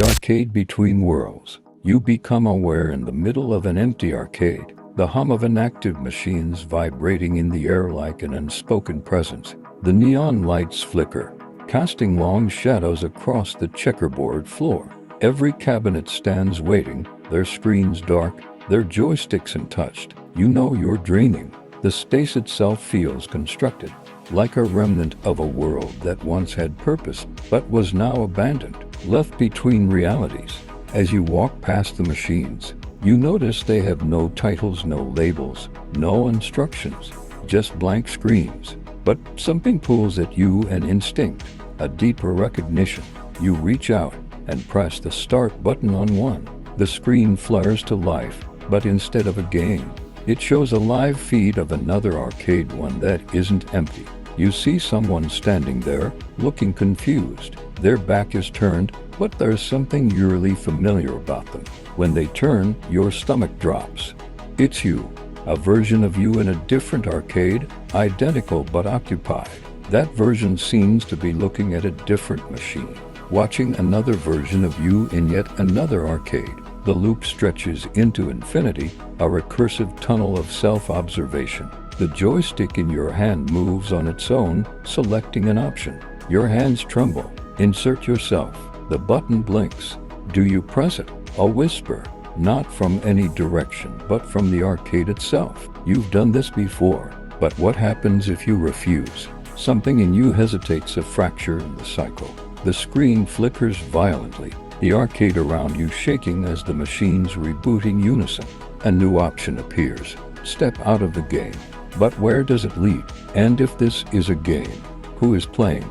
The arcade between worlds. You become aware in the middle of an empty arcade, the hum of inactive machines vibrating in the air like an unspoken presence. The neon lights flicker, casting long shadows across the checkerboard floor. Every cabinet stands waiting, their screens dark, their joysticks untouched. You know you're dreaming. The space itself feels constructed, like a remnant of a world that once had purpose, but was now abandoned, left between realities. As you walk past the machines, you notice they have no titles, no labels, no instructions, just blank screens. But something pulls at you, an instinct, a deeper recognition. You reach out and press the start button on one. The screen flares to life, but instead of a game, it shows a live feed of another arcade, one that isn't empty. You see someone standing there, looking confused. Their back is turned, but there's something eerily familiar about them. When they turn, your stomach drops. It's you, a version of you in a different arcade, identical but occupied. That version seems to be looking at a different machine, watching another version of you in yet another arcade. The loop stretches into infinity, a recursive tunnel of self-observation. The joystick in your hand moves on its own, selecting an option. Your hands tremble. Insert yourself. The button blinks. Do you press it? A whisper, not from any direction, but from the arcade itself. You've done this before, but what happens if you refuse? Something in you hesitates, a fracture in the cycle. The screen flickers violently, the arcade around you shaking as the machines reboot in unison. A new option appears. Step out of the game. But where does it lead? And if this is a game, who is playing?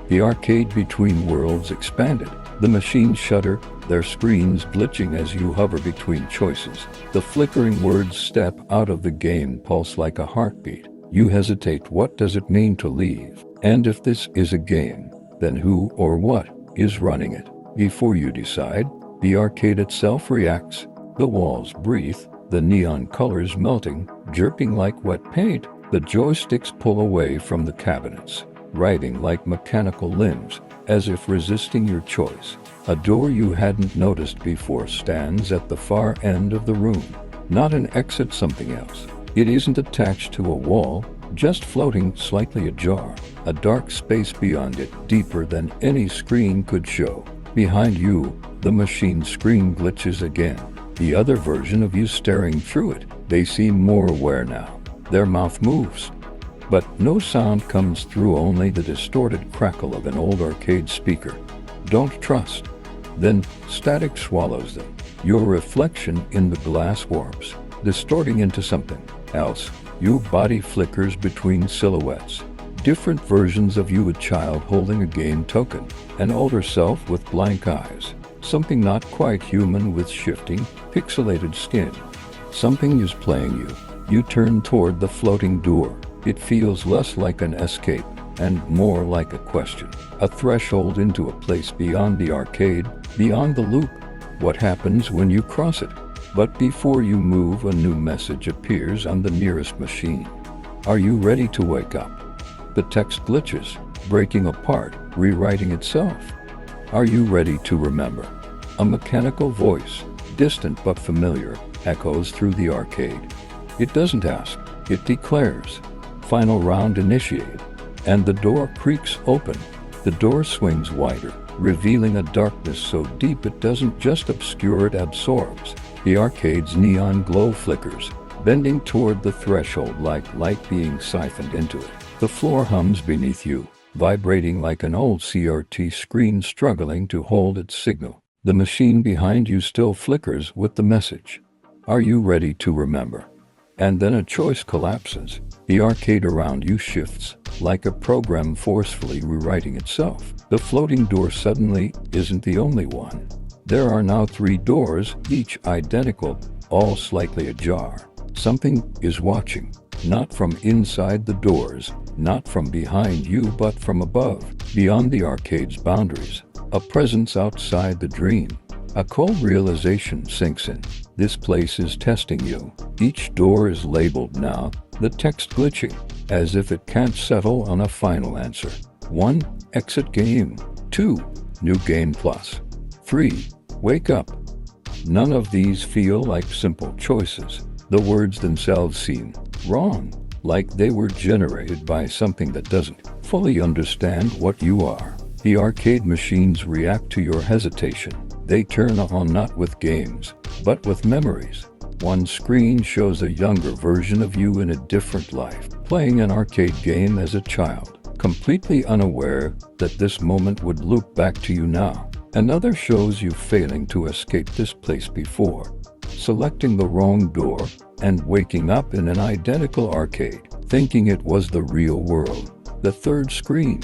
The arcade between worlds expanded. The machines shudder, their screens glitching as you hover between choices. The flickering words "step out of the game" pulse like a heartbeat. You hesitate. What does it mean to leave? And if this is a game, then who or what is running it? Before you decide, the arcade itself reacts. The walls breathe, the neon colors melting, jerking like wet paint. The joysticks pull away from the cabinets, writhing like mechanical limbs, as if resisting your choice. A door you hadn't noticed before stands at the far end of the room. Not an exit, something else. It isn't attached to a wall, just floating slightly ajar. A dark space beyond it, deeper than any screen could show. Behind you, the machine screen glitches again. The other version of you staring through it. They seem more aware now. Their mouth moves, but no sound comes through, only the distorted crackle of an old arcade speaker. Don't trust. Then static swallows them. Your reflection in the glass warps, distorting into something else. Your body flickers between silhouettes. Different versions of you, a child holding a game token, an older self with blank eyes, something not quite human with shifting, pixelated skin. Something is playing you. You turn toward the floating door. It feels less like an escape and more like a question, a threshold into a place beyond the arcade, beyond the loop. What happens when you cross it? But before you move, a new message appears on the nearest machine. Are you ready to wake up? The text glitches, breaking apart, rewriting itself. Are you ready to remember? A mechanical voice, distant but familiar, echoes through the arcade. It doesn't ask, it declares. Final round initiated, and the door creaks open. The door swings wider, revealing a darkness so deep it doesn't just obscure, it absorbs. The arcade's neon glow flickers, bending toward the threshold like light being siphoned into it. The floor hums beneath you, vibrating like an old CRT screen struggling to hold its signal. The machine behind you still flickers with the message. Are you ready to remember? And then a choice collapses. The arcade around you shifts, like a program forcefully rewriting itself. The floating door suddenly isn't the only one. There are now 3 doors, each identical, all slightly ajar. Something is watching, not from inside the doors, not from behind you, but from above, beyond the arcade's boundaries. A presence outside the dream. A cold realization sinks in. This place is testing you. Each door is labeled now, the text glitching, as if it can't settle on a final answer. 1. Exit game. 2. New game plus. 3. Wake up. None of these feel like simple choices. The words themselves seem wrong, like they were generated by something that doesn't fully understand what you are. The arcade machines react to your hesitation. They turn on not with games, but with memories. One screen shows a younger version of you in a different life, playing an arcade game as a child, completely unaware that this moment would loop back to you now. Another shows you failing to escape this place before, selecting the wrong door, and waking up in an identical arcade, thinking it was the real world. The third screen.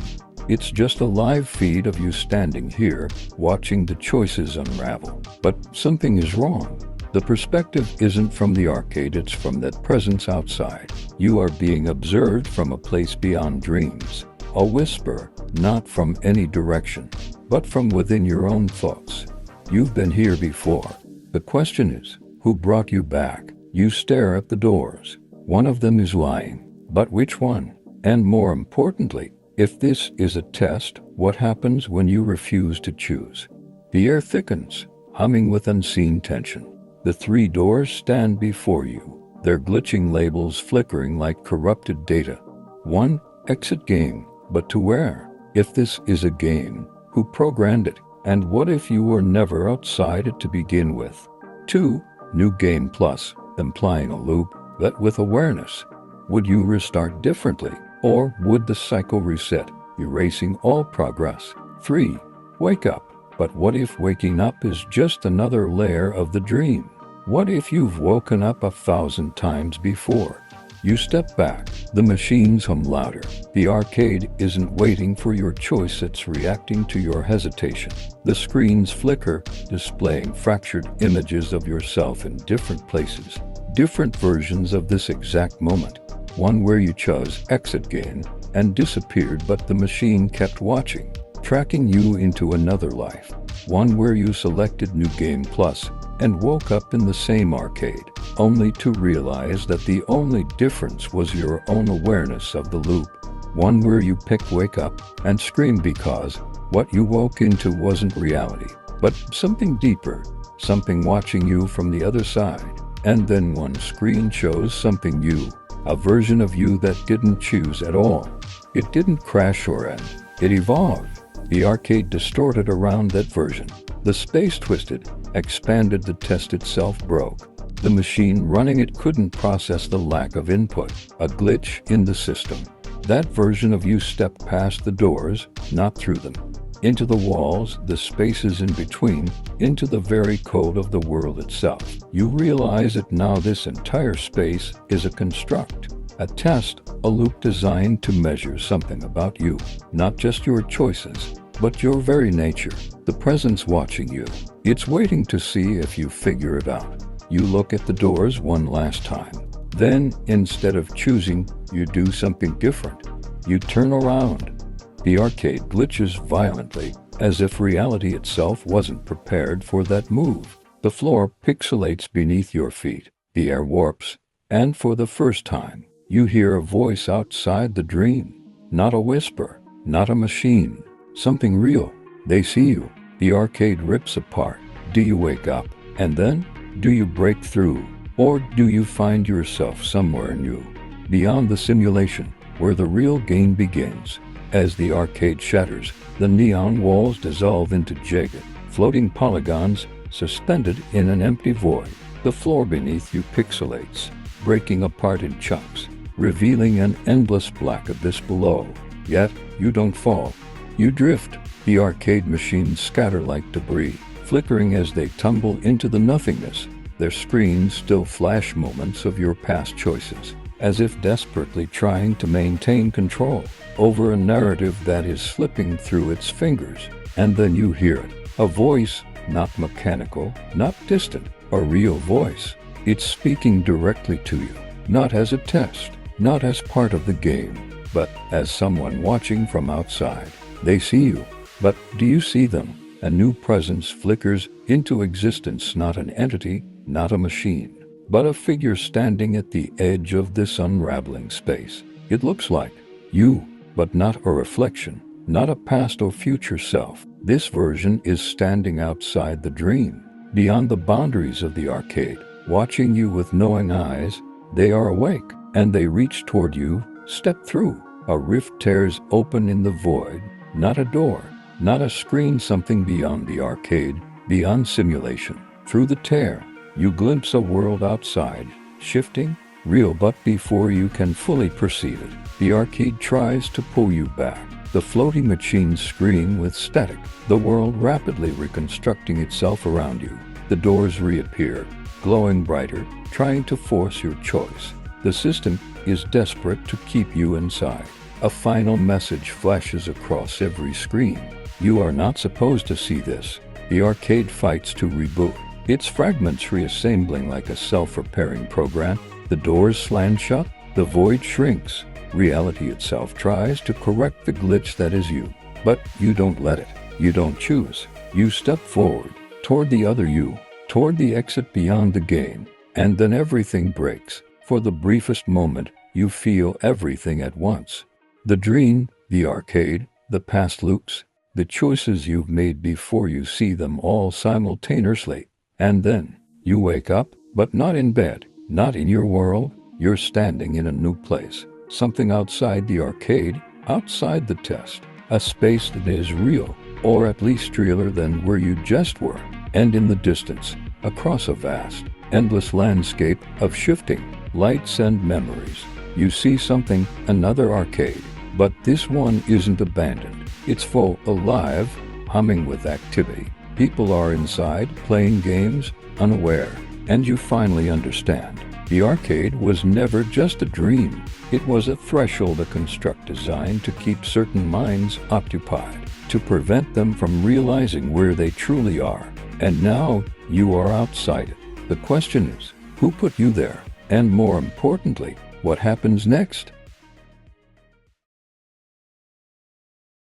It's just a live feed of you standing here, watching the choices unravel. But something is wrong. The perspective isn't from the arcade, it's from that presence outside. You are being observed from a place beyond dreams. A whisper, not from any direction, but from within your own thoughts. You've been here before. The question is, who brought you back? You stare at the doors. One of them is lying. But which one? And more importantly, if this is a test, what happens when you refuse to choose? The air thickens, humming with unseen tension. The 3 doors stand before you, their glitching labels flickering like corrupted data. 1. Exit game. But to where? If this is a game, who programmed it? And what if you were never outside it to begin with? 2. New game plus, implying a loop, but with awareness. Would you restart differently? Or would the cycle reset, erasing all progress? 3. Wake up. But what if waking up is just another layer of the dream? What if you've woken up 1,000 times before? You step back. The machines hum louder. The arcade isn't waiting for your choice, it's reacting to your hesitation. The screens flicker, displaying fractured images of yourself in different places. Different versions of this exact moment. One where you chose exit game and disappeared, but the machine kept watching, tracking you into another life. One where you selected New Game Plus and woke up in the same arcade, only to realize that the only difference was your own awareness of the loop. One where you pick Wake Up and scream because what you woke into wasn't reality, but something deeper, something watching you from the other side. And then one screen shows something new, a version of you that didn't choose at all. It didn't crash or end, it evolved. The arcade distorted around that version. The space twisted, expanded, the test itself broke. The machine running it couldn't process the lack of input, a glitch in the system. That version of you stepped past the doors, not through them. Into the walls, the spaces in between, into the very code of the world itself. You realize that now this entire space is a construct, a test, a loop designed to measure something about you, not just your choices, but your very nature, the presence watching you. It's waiting to see if you figure it out. You look at the doors one last time. Then, instead of choosing, you do something different. You turn around. The arcade glitches violently, as if reality itself wasn't prepared for that move. The floor pixelates beneath your feet. The air warps. And for the first time, you hear a voice outside the dream. Not a whisper, not a machine. Something real. They see you. The arcade rips apart. Do you wake up? And then, do you break through? Or do you find yourself somewhere new, beyond the simulation, where the real game begins? As the arcade shatters, the neon walls dissolve into jagged, floating polygons, suspended in an empty void. The floor beneath you pixelates, breaking apart in chunks, revealing an endless black abyss below. Yet, you don't fall. You drift. The arcade machines scatter like debris, flickering as they tumble into the nothingness. Their screens still flash moments of your past choices, as if desperately trying to maintain control over a narrative that is slipping through its fingers. And then you hear it. A voice, not mechanical, not distant, a real voice. It's speaking directly to you, not as a test, not as part of the game, but as someone watching from outside. They see you, but do you see them? A new presence flickers into existence, not an entity, not a machine, but a figure standing at the edge of this unraveling space. It looks like you, but not a reflection, not a past or future self. This version is standing outside the dream, beyond the boundaries of the arcade, watching you with knowing eyes. They are awake, and they reach toward you. Step through. A rift tears open in the void, not a door, not a screen, something beyond the arcade, beyond simulation. Through the tear, you glimpse a world outside, shifting, real, but before you can fully perceive it, the arcade tries to pull you back. The floating machines scream with static, the world rapidly reconstructing itself around you. The doors reappear, glowing brighter, trying to force your choice. The system is desperate to keep you inside. A final message flashes across every screen. You are not supposed to see this. The arcade fights to reboot, its fragments reassembling like a self-repairing program. The doors slam shut, the void shrinks. Reality itself tries to correct the glitch that is you. But you don't let it. You don't choose. You step forward, toward the other you, toward the exit beyond the game. And then everything breaks. For the briefest moment, you feel everything at once. The dream, the arcade, the past loops, the choices you've made before you see them all simultaneously. And then, you wake up, but not in bed, not in your world. You're standing in a new place. Something outside the arcade, outside the test. A space that is real, or at least realer than where you just were. And in the distance, across a vast, endless landscape of shifting lights and memories, you see something, another arcade. But this one isn't abandoned. It's full, alive, humming with activity. People are inside, playing games, unaware. And you finally understand. The arcade was never just a dream. It was a threshold, a construct designed to keep certain minds occupied, to prevent them from realizing where they truly are. And now, you are outside it. The question is, who put you there? And more importantly, what happens next?